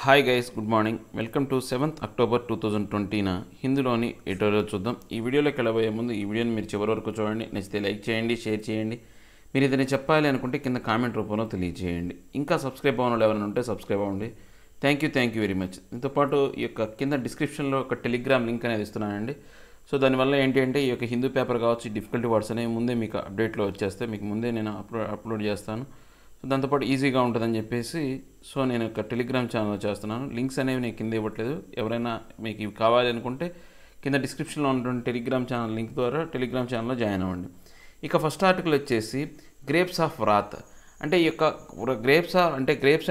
Hi guys, good morning. Welcome to 7th October 2020 హిందూలోని editorial చూద్దాం. ఈ వీడియోలోకి వెళ్ళబోయే ముందు ఈ వీడియోని మీరు చివరి వరకు చూడండి. నచ్చితే లైక్ చేయండి, షేర్ చేయండి. మీరు ఏదైనా చెప్పాలి అనుకుంటే కింద కామెంట్ రూపంలో తెలియజేయండి. ఇంకా సబ్స్క్రైబ్ అవ్వని వాళ్ళు ఎవరైనా ఉంటే సబ్స్క్రైబ్ అవ్వండి. Thank you very much. దీంతో పాటు ఈ యొక్క కింద డిస్క్రిప్షన్లో ఒక టెలిగ్రామ్ లింక్ అనేది ఇస్తున్నానండి. సో దానివల్ల ఏంటి అంటే ఈ యొక్క హిందూ పేపర్ కావచ్చు, డిఫికల్టీ వర్డ్స్ అనేవి ముందే మీకు అప్డేట్లో వచ్చేస్తే మీకు ముందే నేను అప్లోడ్ చేస్తాను. సో దాంతోపాటు ఈజీగా ఉంటుందని చెప్పేసి నేను ఒక టెలిగ్రామ్ ఛానల్ చేస్తున్నాను. లింక్స్ అనేవి నేను కింద ఇవ్వట్లేదు. ఎవరైనా మీకు ఇవి కావాలి అనుకుంటే కింద డిస్క్రిప్షన్లో ఉన్నటువంటి టెలిగ్రామ్ ఛానల్ లింక్ ద్వారా టెలిగ్రామ్ ఛానల్లో జాయిన్ అవ్వండి. ఇక ఫస్ట్ ఆర్టికల్ వచ్చేసి గ్రేప్స్ ఆఫ్ వ్రాత్. అంటే ఈ యొక్క గ్రేప్స్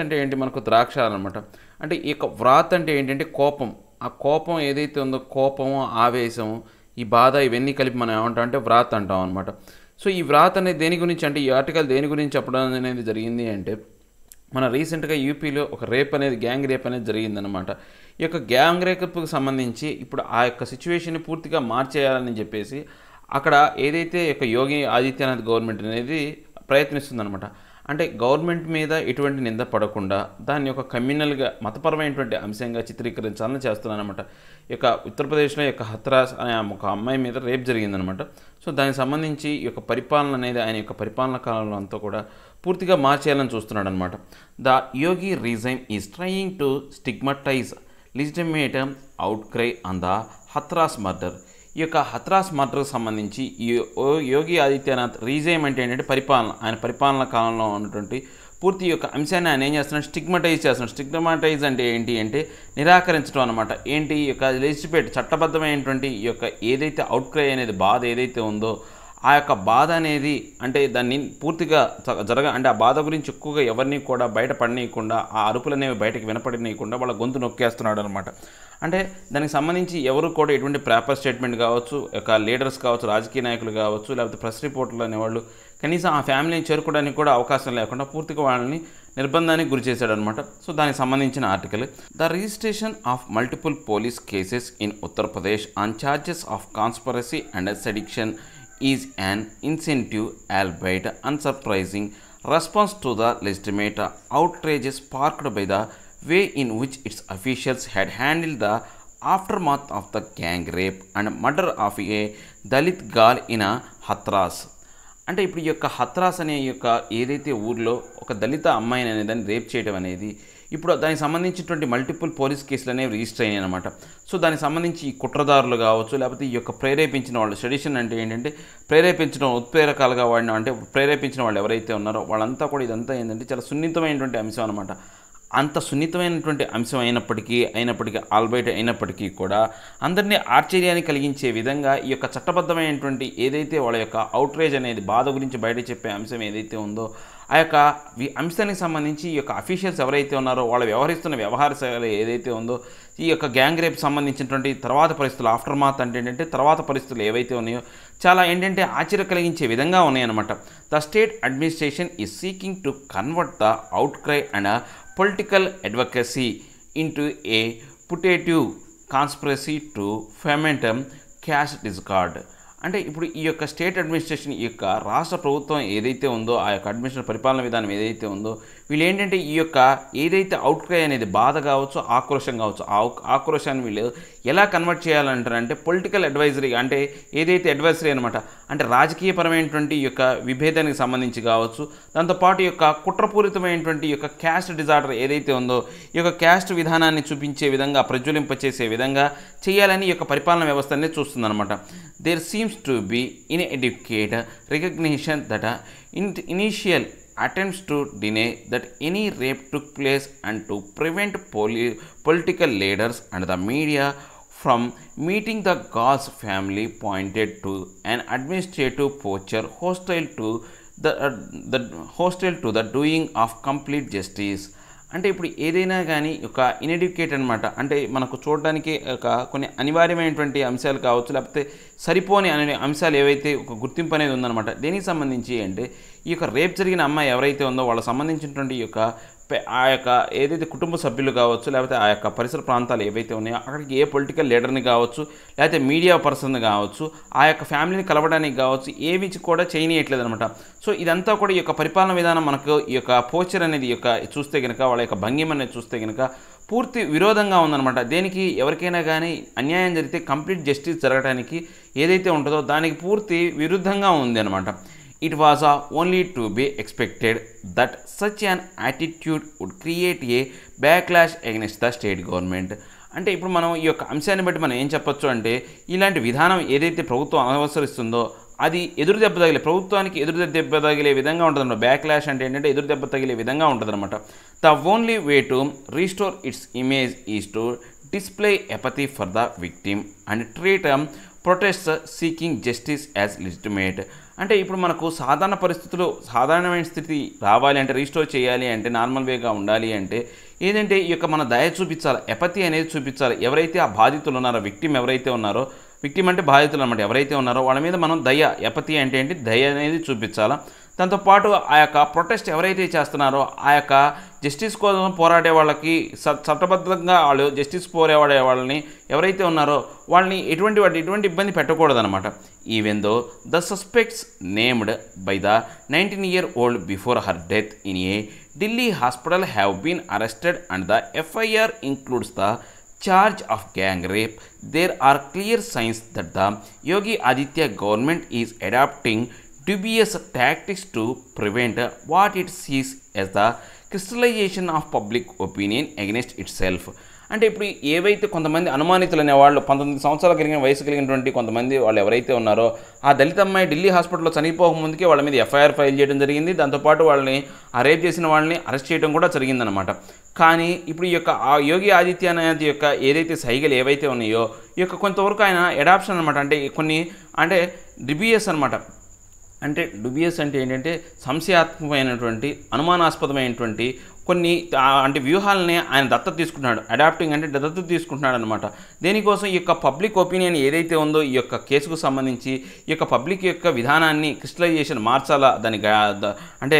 అంటే ఏంటి, మనకు ద్రాక్ష అనమాట. అంటే ఈ యొక్క వ్రాత్ అంటే ఏంటంటే కోపం. ఆ కోపం ఏదైతే ఉందో, కోపము, ఆవేశము, ఈ బాధ, ఇవన్నీ కలిపి మనం ఏమంటాం అంటే వ్రాత్ అంటాం అనమాట. సో ఈ వ్రాత్ అనేది దేని గురించి, అంటే ఈ ఆర్టికల్ దేని గురించి చెప్పడం అనేది జరిగింది అంటే, మన రీసెంట్గా యూపీలో ఒక గ్యాంగ్ రేప్ అనేది జరిగిందనమాట. ఈ యొక్క గ్యాంగ్ రేప్కి సంబంధించి ఇప్పుడు ఆ యొక్క సిచ్యువేషన్ని పూర్తిగా మార్చేయాలని చెప్పేసి అక్కడ ఏదైతే యొక్క యోగి ఆదిత్యనాథ్ గవర్నమెంట్ అనేది ప్రయత్నిస్తుందనమాట. అంటే గవర్నమెంట్ మీద ఎటువంటి నింద పడకుండా దాన్ని ఒక కమ్యూనల్గా, మతపరమైనటువంటి అంశంగా చిత్రీకరించాలని చేస్తున్నారనమాట. ఈ యొక్క ఉత్తరప్రదేశ్లో యొక్క హత్రాస్ అనే ఒక అమ్మాయి మీద రేప్ జరిగిందనమాట. సో దానికి సంబంధించి ఈ యొక్క పరిపాలన అనేది ఆయన యొక్క పరిపాలన కాలంలో అంతా కూడా పూర్తిగా మార్చేయాలని చూస్తున్నాడు అనమాట. The Yogi regime is trying to stigmatise legitimate outcry on the Hathras murder. ఈ యొక్క హత్రాస్ మర్డర్కి సంబంధించి యోగి ఆదిత్యనాథ్ రీజైమ్ అంటే ఏంటంటే పరిపాలన, ఆయన పరిపాలన కాలంలో ఉన్నటువంటి పూర్తి యొక్క అంశాన్ని ఆయన ఏం చేస్తున్నాడు, స్టిగ్మటైజ్ చేస్తున్నాడు. స్టిగ్మటైజ్ అంటే ఏంటి అంటే నిరాకరించడం అనమాట. ఏంటి, ఈ యొక్క లెజిస్లేట్ చట్టబద్ధమైనటువంటి ఈ యొక్క ఏదైతే అవుట్ క్రై అనేది బాధ ఏదైతే ఉందో, ఆ యొక్క బాధ అనేది అంటే దాన్ని పూర్తిగా అంటే ఆ బాధ గురించి ఎక్కువగా ఎవరిని కూడా బయట పడనీయకుండా, ఆ అరుపులు అనేవి బయటకు వినపడనీయకుండా వాళ్ళ గొంతు నొక్కేస్తున్నాడు అనమాట. అంటే దానికి సంబంధించి ఎవరు కూడా ఎటువంటి పేపర్ స్టేట్మెంట్ కావచ్చు, యొక్క లీడర్స్ కావచ్చు, రాజకీయ నాయకులు కావచ్చు, లేకపోతే ప్రెస్ రిపోర్టర్లు అనేవాళ్ళు కనీసం ఆ ఫ్యామిలీని చేరుకోవడానికి కూడా అవకాశం లేకుండా పూర్తిగా వాళ్ళని నిర్బంధానికి గురి చేశాడనమాట. సో దానికి సంబంధించిన article, the registration of multiple police cases in Uttar Pradesh on charges of conspiracy and sedition is an incentive, albeit unsurprising, response to the legitimate outrages sparked by the way in which its officials had handled the aftermath of the gang rape and murder of a Dalit girl in a Hathras. అంటే ఇప్పుడు ఈ యొక్క హత్రాస్ అనే యొక్క ఏదైతే ఊర్లో ఒక దళిత అమ్మాయిని అనే దాన్ని రేప్ చేయడం అనేది ఇప్పుడు దానికి సంబంధించినటువంటి మల్టిపుల్ పోలీస్ కేసులు అనేవి రిజిస్టర్ అయ్యాయి అనమాట. సో దానికి సంబంధించి ఈ కుట్రదారులు కావచ్చు, లేకపోతే ఈ యొక్క ప్రేరేపించిన వాళ్ళు, సెడిషన్ అంటే ఏంటంటే ప్రేరేపించడం, ఉత్ప్రేరకాలుగా వాడిన అంటే ప్రేరేపించిన వాళ్ళు ఎవరైతే ఉన్నారో వాళ్ళంతా కూడా ఇదంతా ఏంటంటే చాలా సున్నితమైనటువంటి అంశం అనమాట. అంత సున్నితమైనటువంటి అంశం అయినప్పటికీ ఆల్బైట్ అయినప్పటికీ కూడా అందరినీ ఆశ్చర్యాన్ని కలిగించే విధంగా ఈ యొక్క చట్టబద్ధమైనటువంటి ఏదైతే వాళ్ళ యొక్క అవుట్రేజ్ అనేది బాధ గురించి బయట చెప్పే అంశం ఏదైతే ఉందో, ఆ యొక్క అంశానికి సంబంధించి ఈ యొక్క అఫీషియల్స్ ఎవరైతే ఉన్నారో వాళ్ళు వ్యవహరిస్తున్న వ్యవహార శైలి ఏదైతే ఉందో, ఈ యొక్క గ్యాంగ్ రేప్ సంబంధించినటువంటి తర్వాత పరిస్థితులు, ఆఫ్టర్ మాత్ అంటే ఏంటంటే తర్వాత పరిస్థితులు ఏవైతే ఉన్నాయో చాలా ఏంటంటే ఆశ్చర్య కలిగించే విధంగా ఉన్నాయన్నమాట. The state administration is seeking to convert the outcry and political advocacy into a putative conspiracy to ferment caste discord. అంటే ఇప్పుడు ఈ యొక్క స్టేట్ అడ్మినిస్ట్రేషన్, ఈ యొక్క రాష్ట్ర ప్రభుత్వం ఏదైతే ఉందో, ఆ యొక్క అడ్మినిస్ట్రేషన్ పరిపాలన విధానం ఏదైతే ఉందో, వీళ్ళు ఏంటంటే ఈ యొక్క ఏదైతే అవుట్ క్రై అనేది బాధ కావచ్చు, ఆక్రోషం కావచ్చు, ఆ ఆక్రోషాన్ని వీళ్ళు ఎలా కన్వర్ట్ చేయాలంటారంటే పొలిటికల్ అడ్వైజరీ, అంటే ఏదైతే అడ్వైజరీ అనమాట, అంటే రాజకీయపరమైనటువంటి ఈ యొక్క విభేదానికి సంబంధించి కావచ్చు, దాంతోపాటు ఈ యొక్క కుట్రపూరితమైనటువంటి ఈ యొక్క క్యాస్ట్ డిజార్డర్ ఏదైతే ఉందో, ఈ యొక్క క్యాస్ట్ విధానాన్ని చూపించే విధంగా, ప్రజ్వలింపచేసే విధంగా చేయాలని ఈ యొక్క పరిపాలన వ్యవస్థ అనేది చూస్తుందన్నమాట. There seems to be inadequate recognition that initial attempts to deny that any rape took place and to prevent political leaders and the media from meeting the girl's family pointed to an administrative posture hostile to the doing of complete justice. అంటే ఇప్పుడు ఏదైనా కానీ ఒక ఇన్ఎడ్యుకేట్ అనమాట, అంటే మనకు చూడడానికి ఒక కొన్ని అనివార్యమైనటువంటి అంశాలు కావచ్చు, లేకపోతే సరిపోని అనే అంశాలు ఏవైతే ఒక గుర్తింపు అనేది ఉందన్నమాట. దేనికి సంబంధించి అంటే ఈ యొక్క రేప్ జరిగిన అమ్మాయి ఎవరైతే ఉందో వాళ్ళకి సంబంధించినటువంటి ఈ యొక్క ఆ యొక్క ఏదైతే కుటుంబ సభ్యులు కావచ్చు, లేకపోతే ఆ యొక్క పరిసర ప్రాంతాలు ఏవైతే ఉన్నాయో అక్కడికి ఏ పొలిటికల్ లీడర్ని కావచ్చు, లేకపోతే మీడియా పర్సన్ కావచ్చు, ఆ యొక్క ఫ్యామిలీని కలవడానికి కావచ్చు, ఏవి కూడా చేయనీయట్లేదు అనమాట. సో ఇదంతా కూడా ఈ యొక్క పరిపాలన విధానం మనకు ఈ యొక్క పోస్చర్ అనేది ఈ యొక్క చూస్తే కనుక, వాళ్ళ యొక్క భంగిమ అనేది చూస్తే కనుక పూర్తి విరోధంగా ఉందన్నమాట. దేనికి ఎవరికైనా కానీ అన్యాయం జరిగితే కంప్లీట్ జస్టిస్ జరగడానికి ఏదైతే ఉంటుందో దానికి పూర్తి విరుద్ధంగా ఉంది అనమాట. It was only to be expected that such an attitude would create a backlash against the state government. అంటే ఇప్పుడు మనం ఈ యొక్క అంశాన్ని బట్టి మనం ఏం చెప్పొచ్చు అంటే, ఇలాంటి విధానం ఏదైతే ప్రభుత్వం అనుసరిస్తుందో అది ప్రభుత్వానికి ఎదురు దెబ్బ తగిలే విధంగా ఉంటుందన్నమాట. బ్యాక్లాష్ అంటే ఏంటంటే ఎదురు దెబ్బ తగిలే విధంగా ఉంటుందన్నమాట. The only way to restore its image is to display empathy for the victim and treat protest seeking justice as legitimate. అంటే ఇప్పుడు మనకు సాధారణ పరిస్థితుల్లో సాధారణమైన స్థితి రావాలి అంటే, రీస్టోర్ చేయాలి అంటే, నార్మల్ వేగా ఉండాలి అంటే ఏంటంటే ఈ యొక్క మన దయ చూపించాలి, ఎపతి అనేది చూపించాలి. ఎవరైతే ఆ బాధితులు ఉన్నారో, విక్టిమ్ ఎవరైతే ఉన్నారో, విక్టిమ్ అంటే బాధితులు అనమాట, ఎవరైతే ఉన్నారో వాళ్ళ మీద మనం దయ, ఎపతి అంటే ఏంటి, దయ అనేది చూపించాలా. దాంతోపాటు ఆ యొక్క ప్రొటెస్ట్ ఎవరైతే చేస్తున్నారో ఆ యొక్క జస్టిస్ కోసం పోరాడే వాళ్ళకి చట్టబద్ధంగా వాళ్ళు జస్టిస్ పోరాడే వాళ్ళని ఎవరైతే ఉన్నారో వాళ్ళని ఎటువంటి ఇబ్బంది పెట్టకూడదనమాట. Even though the suspects named by the 19-year-old before her death in a Delhi hospital have been arrested and the FIR includes the charge of gang rape. There are clear signs that the Yogi Aditya government is adopting dubious tactics to prevent what it sees as the crystallization of public opinion against itself. అంటే ఇప్పుడు ఏవైతే కొంతమంది అనుమానితులు అనేవాళ్ళు 19 సంవత్సరాలు వయసు కలిగినటువంటి కొంతమంది వాళ్ళు ఎవరైతే ఉన్నారో ఆ దళిత అమ్మాయి ఢిల్లీ హాస్పిటల్లో చనిపోక ముందుకే వాళ్ళ మీద FIR ఫైల్ చేయడం జరిగింది. దాంతోపాటు వాళ్ళని రేప్ చేసిన వాళ్ళని అరెస్ట్ చేయడం కూడా జరిగిందనమాట. కానీ ఇప్పుడు ఈ యొక్క యోగి ఆదిత్యనాథ్ యొక్క ఏదైతే సైగలు ఏవైతే ఉన్నాయో ఈ యొక్క కొంతవరకు ఆయన అడాప్షన్ అనమాట. అంటే కొన్ని అంటే డ్యూబియస్ అనమాట. అంటే డ్యూబియస్ అంటే ఏంటంటే సంశయాత్మకమైనటువంటి, అనుమానాస్పదమైనటువంటి కొన్ని అంటే వ్యూహాలని ఆయన దత్తత తీసుకుంటున్నాడు. అడాప్టింగ్ అంటే దత్తత తీసుకుంటున్నాడు అనమాట. దేనికోసం ఈ యొక్క పబ్లిక్ ఒపీనియన్ ఏదైతే ఉందో ఈ యొక్క కేసుకు సంబంధించి ఈ యొక్క పబ్లిక్ యొక్క విధానాన్ని క్రిస్టలైజేషన్ మార్చాలా, దాన్ని అంటే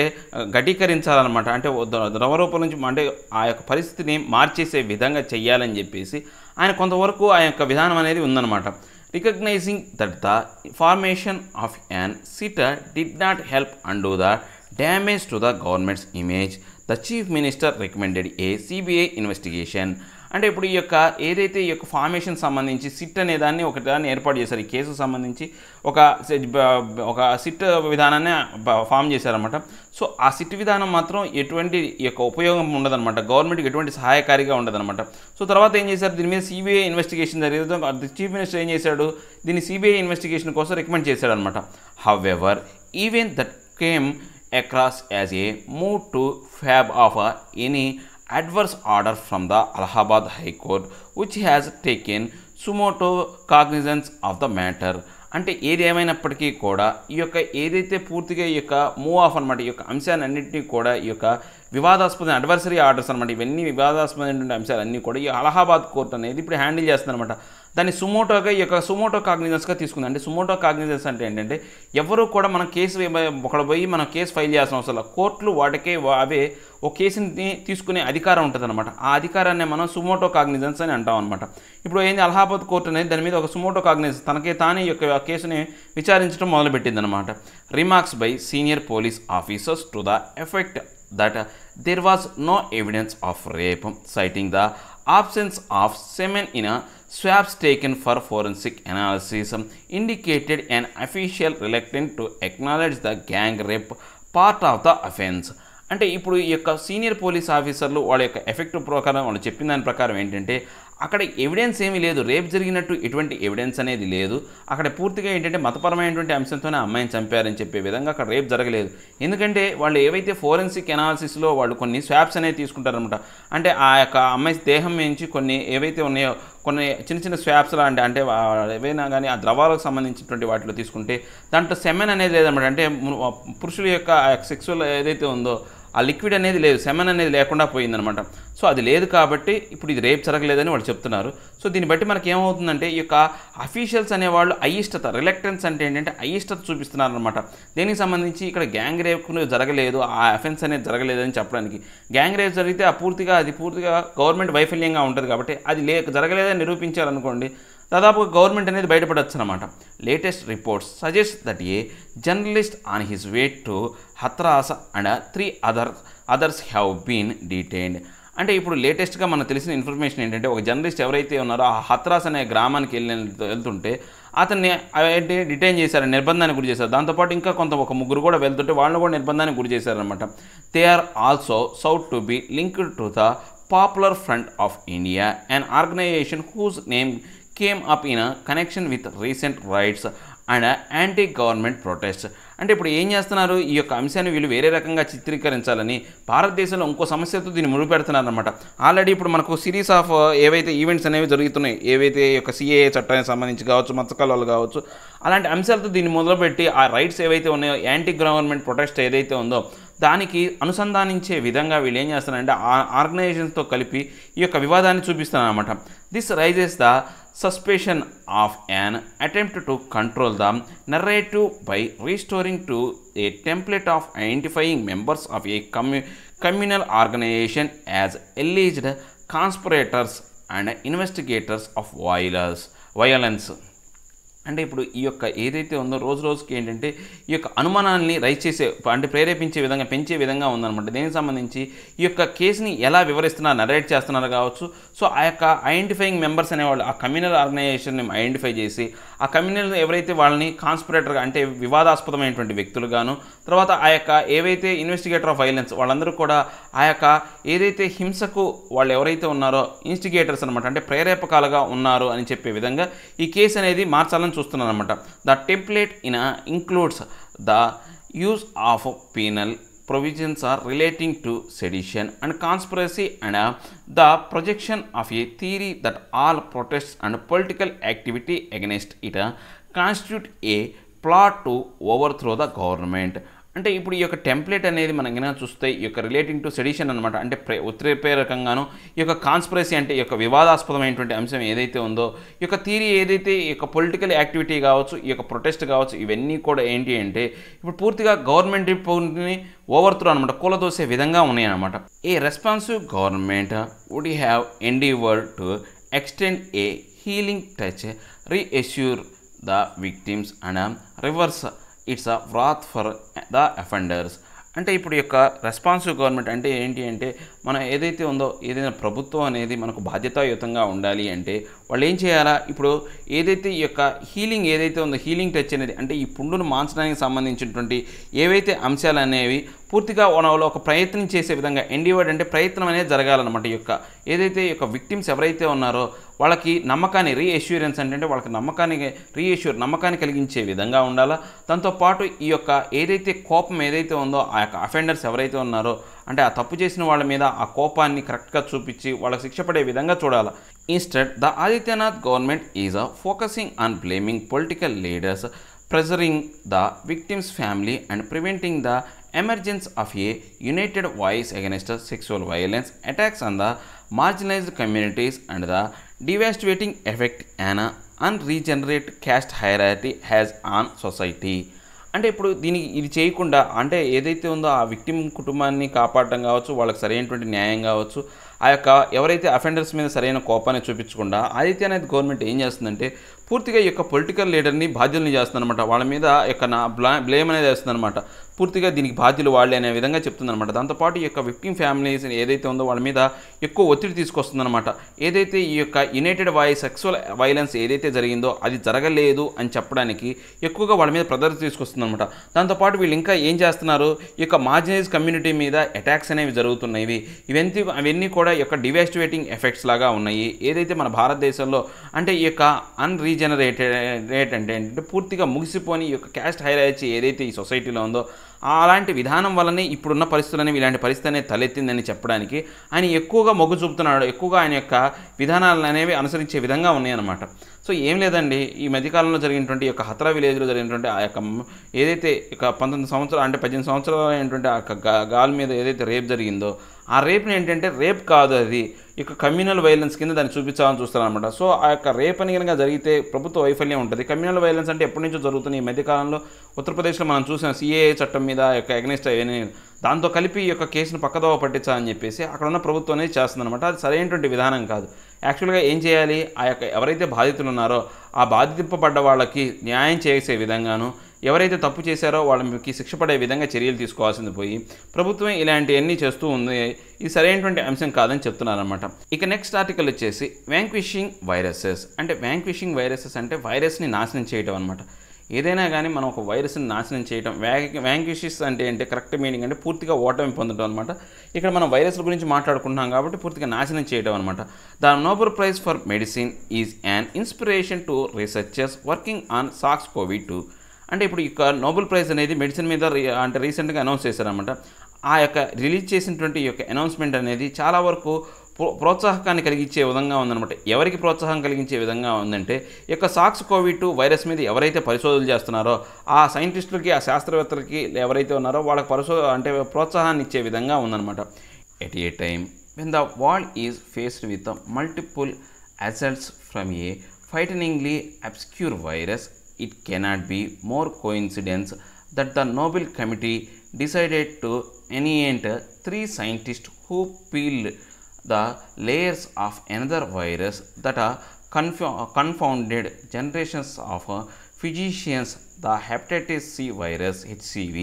ఘటీకరించాలన్నమాట. అంటే ద్రవరూపం నుంచి అంటే ఆ యొక్క పరిస్థితిని మార్చేసే విధంగా చెయ్యాలని చెప్పేసి ఆయన కొంతవరకు ఆ యొక్క విధానం అనేది ఉందన్నమాట. Recognizing that the formation of an sitter did not help undo the damage to the government's image, the chief minister recommended a CBI investigation. అంటే ఇప్పుడు ఈ యొక్క ఏదైతే ఈ యొక్క ఫార్మేషన్ సంబంధించి సిట్ అనే దాన్ని ఒకదాన్ని ఏర్పాటు చేశారు. ఈ కేసుకు సంబంధించి ఒక సిట్ విధానాన్ని ఫామ్ చేశారనమాట. సో ఆ సిట్ విధానం మాత్రం ఎటువంటి ఈ యొక్క ఉపయోగం ఉండదన్నమాట, గవర్నమెంట్కి ఎటువంటి సహాయకారిగా ఉండదన్నమాట. సో తర్వాత ఏం చేశారు, దీని మీద CBI ఇన్వెస్టిగేషన్ జరిగింది. చీఫ్ మినిస్టర్ ఏం చేశాడు, దీన్ని CBI ఇన్వెస్టిగేషన్ కోసం రికమెండ్ చేశాడనమాట. However even that came across as a move to fob off any adverse order from the Allahabad High Court which has taken sumoto cognizance of the matter. అంటే ఏది ఏమైనప్పటికీ కూడా ఈ యొక్క ఏదైతే పూర్తిగా ఈ యొక్క మూవ్ ఆఫ్ అనమాట, ఈ యొక్క అంశాన్ని అన్నింటినీ కూడా ఈ యొక్క వివాదాస్పద అడ్వర్సరీ ఆర్డర్స్ అనమాట, ఇవన్నీ వివాదాస్పదమైనటువంటి అంశాలన్నీ కూడా ఈ అలహాబాద్ కోర్ట్ అనేది ఇప్పుడు హ్యాండిల్ చేస్తుంది అనమాట. దాన్ని సుమోటోగా ఈ యొక్క సుమోటో కాగ్నిజెన్స్గా తీసుకుంది. అంటే సుమోటో కాగ్నిజెన్స్ అంటే ఏంటంటే ఎవరు కూడా మనం కేసు ఒకడు పోయి మనం కేసు ఫైల్ చేయాల్సిన అవసరం లేదు. కోర్టులు వాటికే అవే ఒక కేసుని తీసుకునే అధికారం ఉంటుంది అనమాట. ఆ అధికారాన్ని మనం సుమోటో కాగ్నిజెన్స్ అని అంటాం అనమాట. ఇప్పుడు ఏంది అలహాబాద్ కోర్టు అనేది దాని మీద ఒక సుమోటో కాగ్నిజెన్స్ తనకే తానే ఈ యొక్క కేసుని విచారించడం మొదలుపెట్టింది అనమాట. Remarks by senior police officers to the effect that there was no evidence of rape, citing the absence of semen in a swabs taken for forensic analysis, indicated an official reluctant to acknowledge the gang rape part of the offence. అంటే ఇప్పుడు ఈ యొక్క senior police ఆఫీసర్లు వాళ్ళ యొక్క effective ప్రకారం వాళ్ళు చెప్పిన దాని ప్రకారం ఏంటంటే అక్కడ ఎవిడెన్స్ ఏమీ లేదు, రేప్ జరిగినట్టు ఎటువంటి ఎవిడెన్స్ అనేది లేదు. అక్కడ పూర్తిగా ఏంటంటే మతపరమైనటువంటి అంశంతోనే అమ్మాయిని చంపారని చెప్పే విధంగా అక్కడ రేప్ జరగలేదు. ఎందుకంటే వాళ్ళు ఏవైతే ఫోరెన్సిక్ అనాలిసిస్లో వాళ్ళు కొన్ని స్వాబ్స్ అనేవి తీసుకుంటారనమాట. అంటే ఆ యొక్క అమ్మాయి దేహం నుంచి కొన్ని ఏవైతే ఉన్నాయో కొన్ని చిన్న చిన్న స్వాబ్స్ లాంటి అంటే ఏవైనా కానీ ఆ ద్రవాలకు సంబంధించినటువంటి వాటిలో తీసుకుంటే దాంట్లో సెమెన్ అనేది లేదన్నమాట. అంటే పురుషుల యొక్క సెక్సువల్ ఏదైతే ఉందో ఆ లిక్విడ్ అనేది లేదు, సెమెన్ అనేది లేకుండా పోయిందనమాట. సో అది లేదు కాబట్టి ఇప్పుడు ఇది రేప్ జరగలేదని వాళ్ళు చెప్తున్నారు. సో దీన్ని బట్టి మనకి ఏమవుతుందంటే ఈ యొక్క అఫీషియల్స్ అనేవాళ్ళు అయిష్టత, రిలక్టెన్స్ అంటే ఏంటంటే అయిష్టత చూపిస్తున్నారనమాట. దీనికి సంబంధించి ఇక్కడ గ్యాంగ్ రేప్ జరగలేదు, ఆ అఫెన్స్ అనేది జరగలేదని చెప్పడానికి. గ్యాంగ్ రేప్ జరిగితే అది పూర్తిగా గవర్నమెంట్ వైఫల్యంగా ఉంటుంది కాబట్టి అది జరగలేదని నిరూపించారనుకోండి, దాదాపుగా గవర్నమెంట్ అనేది బయటపడవచ్చు అనమాట. Latest reports suggest that a journalist on his way to Hathras and 3 others have been detained. అంటే ఇప్పుడు లేటెస్ట్గా మనకు తెలిసిన ఇన్ఫర్మేషన్ ఏంటంటే ఒక జర్నలిస్ట్ ఎవరైతే ఉన్నారో ఆ హత్రాస్ అనే గ్రామానికి వెళ్తుంటే అతన్ని ఏంటి డిటైన్ చేశారు, నిర్బంధానికి గురి చేశారు. దాంతోపాటు ఇంకా ఒక ముగ్గురు కూడా వెళ్తుంటే వాళ్ళని కూడా నిర్బంధానికి గురి చేశారనమాట. They are also sought to be linked to the popular front of India, an organization whose name came up in a connection with recent riots and anti-government protests. అంటే ఇప్పుడు ఏం చేస్తున్నారు, ఈ యొక్క అంశాన్ని వీళ్ళు వేరే రకంగా చిత్రీకరించాలని భారతదేశంలో ఇంకో సమస్యతో దీన్ని ముడిపెడుతున్నారనమాట. ఆల్రెడీ ఇప్పుడు మనకు సిరీస్ ఆఫ్ ఏవైతే ఈవెంట్స్ అనేవి జరుగుతున్నాయి, ఏవైతే ఈ యొక్క సిఏఏ చట్టానికి సంబంధించి కావచ్చు, మత్స్యకాలాలు కావచ్చు, అలాంటి అంశాలతో దీన్ని మొదలుపెట్టి ఆ రైట్స్ ఏవైతే ఉన్నాయో, యాంటీ గవర్నమెంట్ ప్రొటెస్ట్ ఏదైతే ఉందో దానికి అనుసంధానించే విధంగా వీళ్ళు ఏం చేస్తున్నారంటే ఆ ఆర్గనైజేషన్స్తో కలిపి ఈ యొక్క వివాదాన్ని చూపిస్తున్నారన్నమాట. This raises the suspicion of an attempt to control the narrative by restoring to a template of identifying members of a communal organization as alleged conspirators and investigators of violence. అంటే ఇప్పుడు ఈ యొక్క ఏదైతే ఉందో రోజుకి ఏంటంటే ఈ యొక్క అనుమానాన్ని రైజ్ చేసే అంటే ప్రేరేపించే విధంగా పెంచే విధంగా ఉందన్నమాట. దీనికి సంబంధించి ఈ యొక్క కేసుని ఎలా వివరిస్తున్నారు, నరేట్ చేస్తున్నారు కావచ్చు. సో ఆ యొక్క ఐడెంటిఫైయింగ్ మెంబర్స్ అనేవాళ్ళు ఆ కమ్యూనల్ ఆర్గనైజేషన్ని ఐడెంటిఫై చేసి ఆ కమ్యూనల్ ఎవరైతే వాళ్ళని కాన్స్పిరేటర్గా అంటే వివాదాస్పదమైనటువంటి వ్యక్తులుగాను, తర్వాత ఆ యొక్క ఏవైతే ఇన్వెస్టిగేటర్ ఆఫ్ వైలెన్స్ వాళ్ళందరూ కూడా ఆ యొక్క ఏదైతే హింసకు వాళ్ళు ఎవరైతే ఉన్నారో ఇన్స్టిగేటర్స్ అనమాట, అంటే ప్రేరేపకాలుగా ఉన్నారు అని చెప్పే విధంగా ఈ కేసు అనేది మార్చాలని చూస్తున్నాను అనమాట. The template includes the use of penal provisions are relating to sedition and conspiracy and the projection of a theory that all protests and political activity against it constitute a plot to overthrow the government. అంటే ఇప్పుడు ఈ యొక్క template అనేది మనం కనుక చూస్తే ఈ యొక్క రిలేటింగ్ టు సెడిషన్ అనమాట, అంటే ఉత్ప్రేరకంగాను ఈ యొక్క కాన్స్పిరసీ అంటే ఈ యొక్క వివాదాస్పదమైనటువంటి అంశం ఏదైతే ఉందో, ఈ యొక్క థియరీ ఏదైతే ఈ యొక్క పొలిటికల్ యాక్టివిటీ కావచ్చు, ఈ యొక్క ప్రొటెస్ట్ కావచ్చు, ఇవన్నీ కూడా ఏంటి అంటే ఇప్పుడు పూర్తిగా గవర్నమెంట్ రిపోర్ట్ని ఓవర్త్రో అనమాట, కూలదోసే విధంగా ఉన్నాయన్నమాట. A responsive government would have endeavoured to extend a healing touch, reassure the victims and reverse its a wrath for the offenders. అంటే ఇప్పుడు యొక్క రెస్పాన్సివ్ గవర్నమెంట్ అంటే ఏంటి అంటే మనం ఏదైతే ఉందో ఏదైనా ప్రభుత్వం అనేది మనకు బాధ్యతాయుతంగా ఉండాలి అంటే వాళ్ళు ఏం చేయాలా, ఇప్పుడు ఏదైతే ఈ యొక్క హీలింగ్ ఏదైతే ఉందో హీలింగ్ టచ్ అనేది అంటే ఈ పుండును మాన్చడానికి సంబంధించినటువంటి ఏవైతే అంశాలు అనేవి పూర్తిగా వాళ్ళు ఒక ప్రయత్నం చేసే విధంగా ఎండివర్డ్ అంటే ప్రయత్నం అనేది జరగాలన్నమాట. ఈ యొక్క ఏదైతే ఈ యొక్క విక్టిమ్స్ ఎవరైతే ఉన్నారో వాళ్ళకి నమ్మకాన్ని రీఎష్యూరెన్స్ అంటే వాళ్ళకి నమ్మకాన్ని కలిగించే విధంగా ఉండాలా. దాంతోపాటు ఈ యొక్క ఏదైతే కోపం ఏదైతే ఉందో ఆ యొక్క అఫెండర్స్ ఎవరైతే ఉన్నారో అంటే ఆ తప్పు చేసిన వాళ్ళ మీద ఆ కోపాన్ని కరెక్ట్గా చూపించి వాళ్ళకి శిక్ష పడే విధంగా చూడాలి. Instead the Adityanath government is focusing on blaming political leaders, pressuring the victims family and preventing the emergence of a united voice against sexual violence attacks on the marginalized communities and the devastating effect an unregenerate caste hierarchy has on society. అంటే ఇప్పుడు ఇది చేయకుండా అంటే ఏదైతే ఉందో ఆ victim కుటుంబాన్ని కాపాడటం కావచ్చు, వాళ్ళకి సరైనటువంటి న్యాయం కావచ్చు, ఆ యొక్క ఎవరైతే అఫెండర్స్ మీద సరైన కోపాన్ని చూపించకుండా ఆదిత్యనాథ్ గవర్నమెంట్ ఏం చేస్తుందంటే పూర్తిగా ఈ యొక్క పొలిటికల్ లీడర్ని బాధ్యుల్ని చేస్తుందన్నమాట. వాళ్ళ మీద యొక్క బ్లేమ్ అనేది వేస్తుందన్నమాట. పూర్తిగా దీనికి బాధ్యులు వాళ్ళే అనే విధంగా చెప్తుందన్నమాట. దాంతోపాటు ఈ యొక్క విక్టిమ్ ఫ్యామిలీస్ ఏదైతే ఉందో వాళ్ళ మీద ఎక్కువ ఒత్తిడి తీసుకొస్తుందన్నమాట. ఏదైతే ఈ యొక్క యునైటెడ్ వాయిస్ సెక్సువల్ వైలెన్స్ ఏదైతే జరిగిందో అది జరగలేదు అని చెప్పడానికి ఎక్కువగా వాళ్ళ మీద ప్రెజర్ తీసుకొస్తుందన్నమాట. దాంతోపాటు వీళ్ళు ఇంకా ఏం చేస్తున్నారు, ఈ యొక్క మార్జినైజ్ కమ్యూనిటీ మీద అటాక్స్ అనేవి జరుగుతున్నాయి. అవన్నీ కూడా ఈ యొక్క డివాస్టివేటింగ్ ఎఫెక్ట్స్ లాగా ఉన్నాయి. ఏదైతే మన భారతదేశంలో అంటే ఈ యొక్క అన్రీజనరేటెడ్ అంటే పూర్తిగా ముగిసిపోని ఈ యొక్క క్యాస్ట్ హైరార్కీ ఏదైతే ఈ సొసైటీలో ఉందో అలాంటి విధానం వల్లనే ఇప్పుడున్న పరిస్థితులు అనేవి ఇలాంటి పరిస్థితి అనేది తలెత్తిందని చెప్పడానికి ఆయన ఎక్కువగా మొగ్గు చూపుతున్నాడు. ఎక్కువగా ఆయన యొక్క విధానాలను అనేవి అనుసరించే విధంగా ఉన్నాయన్నమాట. సో ఏం లేదండి, ఈ మధ్యకాలంలో జరిగినటువంటి యొక్క హత్రా విలేజ్లో జరిగినటువంటి ఆ యొక్క ఏదైతే ఇక 19 సంవత్సరాలు అంటే 18 సంవత్సరాలు అయినటువంటి ఆ యొక్క గాల్ మీద ఏదైతే రేప్ జరిగిందో, ఆ రేప్ని ఏంటంటే రేప్ కాదు, అది ఇక కమ్యూనల్ వైలెన్స్ కింద దాన్ని చూపించాలని చూస్తారనమాట. సో ఆ యొక్క రేప్ అని కనుక జరిగితే ప్రభుత్వ వైఫల్యం ఉంటుంది. కమ్యూనల్ వైలెన్స్ అంటే ఎప్పటి నుంచో జరుగుతుంది. ఈ మధ్యకాలంలో ఉత్తరప్రదేశ్లో మనం చూసిన సిఏఏ చట్టం మీద యొక్క అగెనిస్ట్ అవన్నీ దాంతో కలిపి ఈ యొక్క కేసును పక్కదోవ పట్టించాలని చెప్పేసి అక్కడ ఉన్న ప్రభుత్వం అనేది చేస్తుందన్నమాట. అది సరైనటువంటి విధానం కాదు. యాక్చువల్గా ఏం చేయాలి, ఆ యొక్క ఎవరైతే బాధితులు ఉన్నారో ఆ బాధింపబడ్డ వాళ్ళకి న్యాయం చేసే విధంగాను, ఎవరైతే తప్పు చేశారో వాళ్ళకి శిక్ష పడే విధంగా చర్యలు తీసుకోవాల్సింది పోయి ప్రభుత్వం ఇలాంటివన్నీ చేస్తూ ఉంది. ఇది సరైనటువంటి అంశం కాదని చెప్తున్నారన్నమాట. ఇక నెక్స్ట్ ఆర్టికల్ వచ్చేసి వ్యాంక్విషింగ్ వైరసెస్. అంటే వ్యాంక్విషింగ్ వైరసెస్ అంటే వైరస్ని నాశనం చేయటం అనమాట. ఏదైనా కానీ మనం ఒక వైరస్ని నాశనం చేయటం. వ్యాంక్విషిస్ అంటే కరెక్ట్ మీనింగ్ అంటే పూర్తిగా ఓటమి పొందడం అనమాట. ఇక్కడ మనం వైరస్ల గురించి మాట్లాడుకుంటున్నాం కాబట్టి పూర్తిగా నాశనం చేయడం అనమాట. The Nobel prize for medicine is an inspiration to researchers working on SARS-CoV-2. అంటే ఇప్పుడు ఇక నోబెల్ ప్రైజ్ అనేది మెడిసిన్ మీద అంటే రీసెంట్గా అనౌన్స్ చేశారన్నమాట. ఆ యొక్క రిలీజ్ చేసినటువంటి ఈ యొక్క అనౌన్స్మెంట్ అనేది చాలా వరకు ప్రోత్సాహకాన్ని కలిగించే విధంగా ఉందన్నమాట. ఎవరికి ప్రోత్సాహం కలిగించే విధంగా ఉందంటే ఈ యొక్క SARS-CoV-2 వైరస్ మీద ఎవరైతే పరిశోధనలు చేస్తున్నారో ఆ సైంటిస్టులకి, ఆ శాస్త్రవేత్తలకి ఎవరైతే ఉన్నారో వాళ్ళకి అంటే ప్రోత్సాహాన్ని ఇచ్చే విధంగా ఉందన్నమాట. At a time when the world is faced with multiple assaults from a frighteningly obscure virus, it cannot be more coincidence that the Nobel Committee decided to anoint 3 scientists who peeled the layers of another virus that confounded generations of physicians, the hepatitis C virus HCV.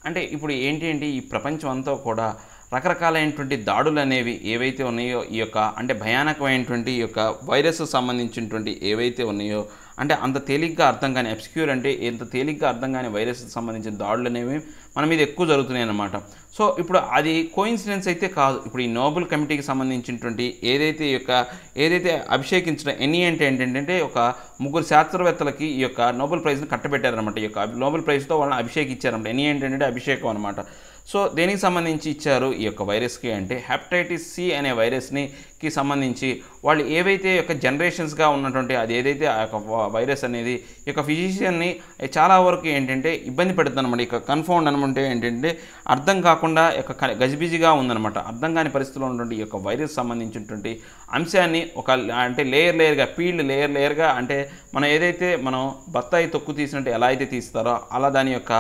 అంటే ఇప్పుడు ఏంటి ఈ ప్రపంచం అంతా కూడా రకరకాలైనటువంటి దాడులు అనేవి ఏవైతే ఉన్నాయో ఈ యొక్క అంటే భయానకమైనటువంటి ఈ యొక్క వైరస్ సంబంధించినటువంటి ఏవైతే ఉన్నాయో అంటే అంత తేలిగ్గా అర్థం కాని అబ్స్క్యూర్ అంటే ఎంత తేలిగ్గా అర్థం కాని వైరస్ సంబంధించిన దాడులు అనేవి మన మీద ఎక్కువ జరుగుతున్నాయి అన్నమాట. సో ఇప్పుడు అది కోయిన్సిడెన్స్ అయితే కాదు. ఇప్పుడు ఈ నోబెల్ కమిటీకి సంబంధించినటువంటి ఏదైతే అభిషేకించిన ఏంటంటే ఒక 3 శాస్త్రవేత్తలకి ఈ యొక్క నోబెల్ ప్రైజ్ని కట్టబెట్టారనమాట. ఈ యొక్క నోబెల్ ప్రైజ్తో వాళ్ళని అభిషేకించారనమాట. ఏంటంటే అభిషేకం అనమాట. సో దేనికి సంబంధించి ఇచ్చారు ఈ యొక్క వైరస్కి అంటే హెపటైటిస్ సి అనే వైరస్కి సంబంధించి వాళ్ళు ఏవైతే యొక్క జనరేషన్స్గా ఉన్నటువంటి అది ఏదైతే ఆ యొక్క వైరస్ అనేది ఈ యొక్క ఫిజిషియన్ని చాలా వరకు ఏంటంటే ఇబ్బంది పెడుతుంది అనమాట. ఇక కన్ఫౌండ్ అనమంటే ఏంటంటే అర్థం కాకుండా యొక్క గజిబిజిగా ఉందన్నమాట. అర్థం కాని పరిస్థితిలో ఉన్నటువంటి ఈ యొక్క వైరస్ సంబంధించినటువంటి అంశాన్ని ఒక అంటే లేయర్గా పీల్డ్ లేయర్గా అంటే మనం బత్తాయి తొక్కు తీసినట్టు ఎలా అయితే తీస్తారో అలా దాని యొక్క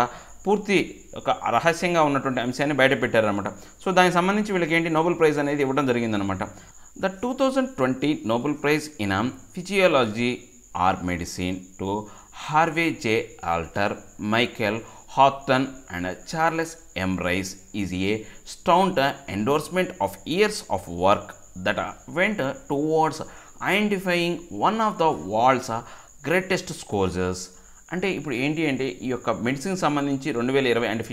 పూర్తి ఒక రహస్యంగా ఉన్నటువంటి అంశాన్ని బయట పెట్టారనమాట. సో దానికి సంబంధించి వీళ్ళకి నోబెల్ ప్రైజ్ అనేది ఇవ్వడం జరిగిందనమాట. The 2020 Nobel prize in physiology or medicine to Harvey J Alter, Michael Houghton and Charles M Rice is a stout endorsement of years of work that went towards identifying one of the world's greatest scourges. అంటే ఇప్పుడు ఏంటి ఈ యొక్క medicine సంబంధించి 2020 అంటే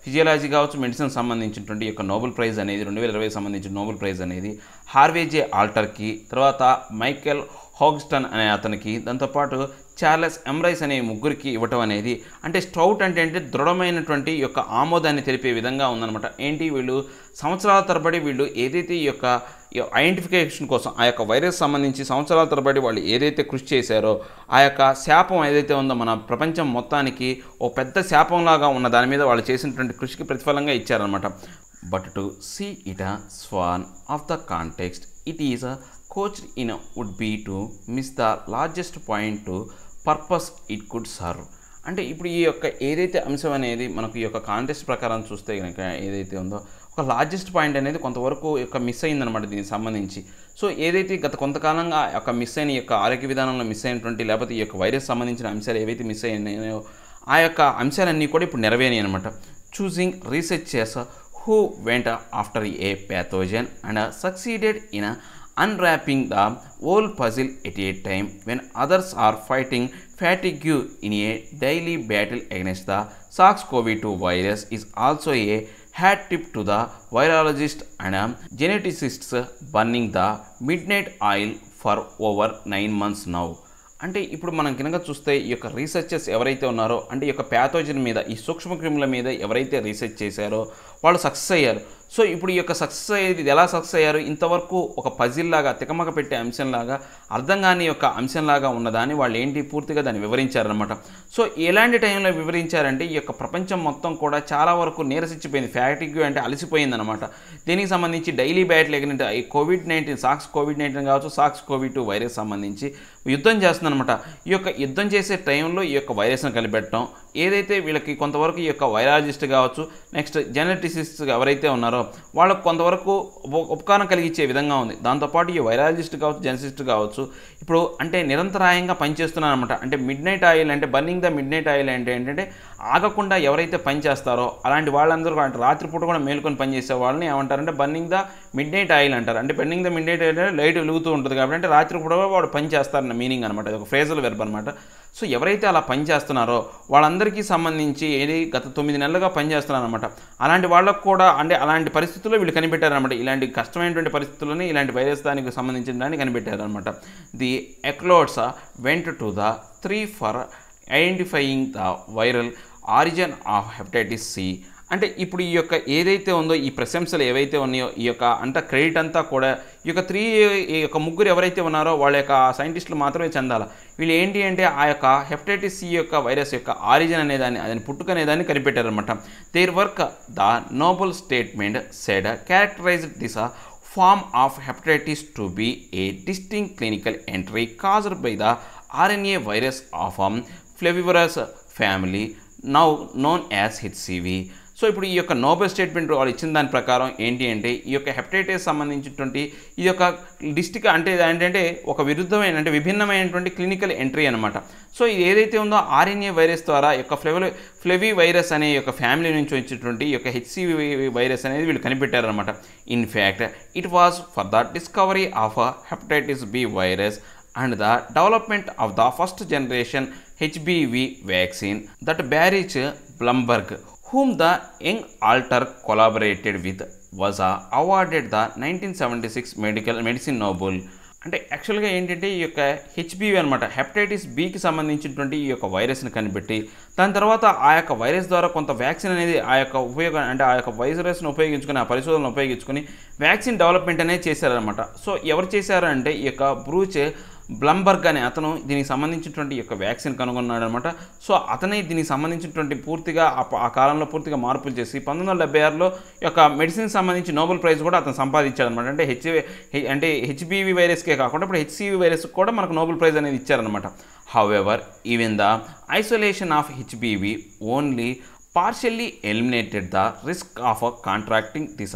physiology కావచ్చు medicine సంబంధించినటువంటి యొక్క నోబెల్ ప్రైజ్ అనేది 2020 సంబంధించిన నోబెల్ ప్రైజ్ అనేది హార్వే జే ఆల్టర్కి, తర్వాత మైకెల్ హాగ్స్టన్ అనే అతనికి, దాంతోపాటు చార్లెస్ ఎం రైస్ అనే ముగ్గురికి ఇవ్వటం అనేది అంటే స్టౌట్ అంటే దృఢమైనటువంటి యొక్క ఆమోదాన్ని తెలిపే విధంగా ఉందన్నమాట. వీళ్ళు సంవత్సరాల తరబడి వీళ్ళు ఏదైతే ఈ యొక్క ఐడెంటిఫికేషన్ కోసం ఆ యొక్క వైరస్ సంబంధించి సంవత్సరాల తరబడి వాళ్ళు ఏదైతే కృషి చేశారో ఆ యొక్క శాపం ఏదైతే ఉందో మన ప్రపంచం మొత్తానికి ఓ పెద్ద శాపంలాగా ఉన్న దాని మీద వాళ్ళు చేసినటువంటి కృషికి ప్రతిఫలంగా ఇచ్చారనమాట. But to see it a shorn of the context it is couched in would be to miss the largest point to purpose it could serve. అంటే ఇప్పుడు ఈ యొక్క ఏదైతే అంశం అనేది మనకు ఈ యొక్క కాంటెక్స్ట్ ప్రకారం చూస్తే కనుక ఏదైతే ఉందో ఒక లార్జెస్ట్ పాయింట్ అనేది కొంతవరకు యొక్క మిస్ అయిందనమాట దీనికి సంబంధించి. సో ఏదైతే గత కొంతకాలంగా యొక్క మిస్ అయిన యొక్క ఆరోగ్య విధానంలో మిస్ అయినటువంటి లేకపోతే ఈ యొక్క వైరస్ సంబంధించిన అంశాలు ఏవైతే మిస్ అయినాయో ఆ యొక్క అంశాలన్నీ కూడా ఇప్పుడు నెరవేరాయి అనమాట. Choosing researchers who went after A pathogen and succeeded in unwrapping the whole puzzle at a time when others are fighting fatigue in a daily battle against the SARS-CoV-2 virus is also a hat tip to the virologists and geneticists burning the midnight oil for over 9 months now. అంటే ఇప్పుడు మనం కనుక చూస్తే ఈ యొక్క researchers ఎవరైతే ఉన్నారో అంటే ఈ యొక్క ప్యాథోజన్ మీద ఈ సూక్ష్మక్రిముల మీద ఎవరైతే రీసెర్చ్ చేశారో వాళ్ళు సక్సెస్ అయ్యారు. సో ఇప్పుడు ఈ యొక్క సక్సెస్ అయ్యేది ఎలా సక్సెస్ అయ్యారు? ఇంతవరకు ఒక పజిల్ లాగా తికమక పెట్టే అంశంలాగా అర్థం కాని యొక్క అంశంలాగా ఉన్నదాన్ని వాళ్ళు ఏంటి పూర్తిగా దాన్ని వివరించారనమాట. సో ఎలాంటి టైంలో వివరించారంటే ఈ యొక్క ప్రపంచం మొత్తం కూడా చాలా వరకు నీరసించిపోయింది, ఫ్యాటిగ్ అంటే అలసిపోయిందనమాట. దీనికి సంబంధించి డైలీ బ్యాటిల్ ఎగినంటే ఈ కోవిడ్-19 కోవిడ్-19 కావచ్చు, SARS-CoV-2 వైరస్ సంబంధించి యుద్ధం చేస్తుందన్నమాట. ఈ యొక్క యుద్ధం చేసే టైంలో ఈ యొక్క వైరస్ను కనిపెట్టడం ఏదైతే వీళ్ళకి కొంతవరకు ఈ యొక్క వైరాలజిస్ట్ కావచ్చు, నెక్స్ట్ జెనెటిసిస్ట్ ఎవరైతే ఉన్నారో వాళ్ళకు కొంతవరకు ఉపకారం కలిగించే విధంగా ఉంది. దాంతోపాటు ఈ వైరాలజిస్ట్ కావచ్చు, జెనెటిసిస్ట్ కావచ్చు ఇప్పుడు అంటే నిరంతరాయంగా పనిచేస్తున్నారనమాట. అంటే మిడ్ నైట్ ఆయిల్ అంటే burning the mid night oil అంటే ఏంటంటే ఆగకుండా ఎవరైతే పని చేస్తారో అలాంటి వాళ్ళందరూ అంటే రాత్రిపూట కూడా మేలుకొని పనిచేసే వాళ్ళని ఏమంటారంటే burning the mid night oil అంటారు. అంటే burning the mid night oil అంటే లైట్ వెలుగుతూ ఉంటుంది కాబట్టి అంటే రాత్రిపూట వాడు పని చేస్తారన్న మీనింగ్ అనమాట. అది ఒక ఫ్రేజల్ వెర్బ్ అనమాట. సో ఎవరైతే అలా పని చేస్తున్నారో వాళ్ళందరికీ సంబంధించి ఏది గత 9 నెలలుగా పనిచేస్తున్నారనమాట. అలాంటి వాళ్ళకు కూడా అంటే అలాంటి పరిస్థితుల్లో వీళ్ళు కనిపెట్టారనమాట. ఇలాంటి కష్టమైనటువంటి పరిస్థితుల్లోనే ఇలాంటి వైరస్ దానికి సంబంధించిన దాన్ని కనిపెట్టారనమాట. The accolades went to the 3 for identifying the viral origin of hepatitis C. అంటే ఇప్పుడు ఈ యొక్క ఏదైతే ఉందో ఈ ప్రశంసలు ఏవైతే ఉన్నాయో ఈ యొక్క అంత క్రెడిట్ అంతా కూడా ఈ యొక్క ఈ యొక్క ముగ్గురు ఎవరైతే ఉన్నారో వాళ్ళ యొక్క సైంటిస్టులు మాత్రమే చెందాలి. వీళ్ళు ఏంటి అంటే ఆ యొక్క హెపటైటిస్ సి యొక్క వైరస్ యొక్క ఆరిజిన్ అనేదాన్ని అదని పుట్టుకనేదాన్ని కనిపెట్టారనమాట. Their work the Nobel statement said characterised this form of hepatitis to be a distinct clinical entry caused by the RNA virus of flavivirus family now known as HCV. So ఇప్పుడు ఈ యొక్క Nobel statement వాళ్ళు ఇచ్చిన దాని ప్రకారం ఏంటి అంటే ఈ యొక్క హెపటైటిస్ సంబంధించినటువంటి ఈ యొక్క డిస్టిక్ అంటే ఏంటంటే ఒక విరుద్ధమైన అంటే విభిన్నమైనటువంటి క్లినికల్ ఎంట్రీ అనమాట. సో ఇది ఏదైతే ఉందో ఆర్ఎన్ఏ వైరస్ ద్వారా యొక్క ఫ్లెవి వైరస్ అనే యొక్క ఫ్యామిలీ నుంచి వచ్చేటువంటి ఈ యొక్క హెచ్సివి వైరస్ అనేది వీళ్ళు కనిపెట్టారనమాట. In fact it was for the discovery of hepatitis B virus and the development of the first generation HBV vaccine that Baruch Blumberg whom the young Alter collaborated with was awarded the 1976 medicine Nobel. అంటే యాక్చువల్గా ఏంటంటే ఈ యొక్క HBV అనమాట hepatitis బికి సంబంధించినటువంటి ఈ యొక్క వైరస్ని కనిపెట్టి దాని తర్వాత ఆ యొక్క వైరస్ ద్వారా కొంత వ్యాక్సిన్ అనేది ఆ యొక్క ఉపయోగం అంటే ఆ యొక్క వైరస్ను ఉపయోగించుకొని ఆ పరిశోధనను ఉపయోగించుకొని వ్యాక్సిన్ డెవలప్మెంట్ అనేది చేశారనమాట. సో ఎవరు చేశారు అంటే ఈ యొక్క బ్రూచ్ బ్లంబర్గ్ అనే అతను దీనికి సంబంధించినటువంటి యొక్క వ్యాక్సిన్ కనుగొన్నాడు అనమాట. సో అతనే దీనికి సంబంధించినటువంటి పూర్తిగా ఆ కాలంలో పూర్తిగా మార్పులు చేసి 1976లో యొక్క మెడిసిన్ సంబంధించి నోబెల్ ప్రైజ్ కూడా అతను సంపాదించాడు అనమాట. అంటే హెచ్బివి వైరస్కే కాకుండా ఇప్పుడు హెచ్సివి వైరస్కి కూడా మనకు నోబెల్ ప్రైజ్ అనేది ఇచ్చారనమాట. However even the isolation of HBV only partially eliminated the risk of contracting this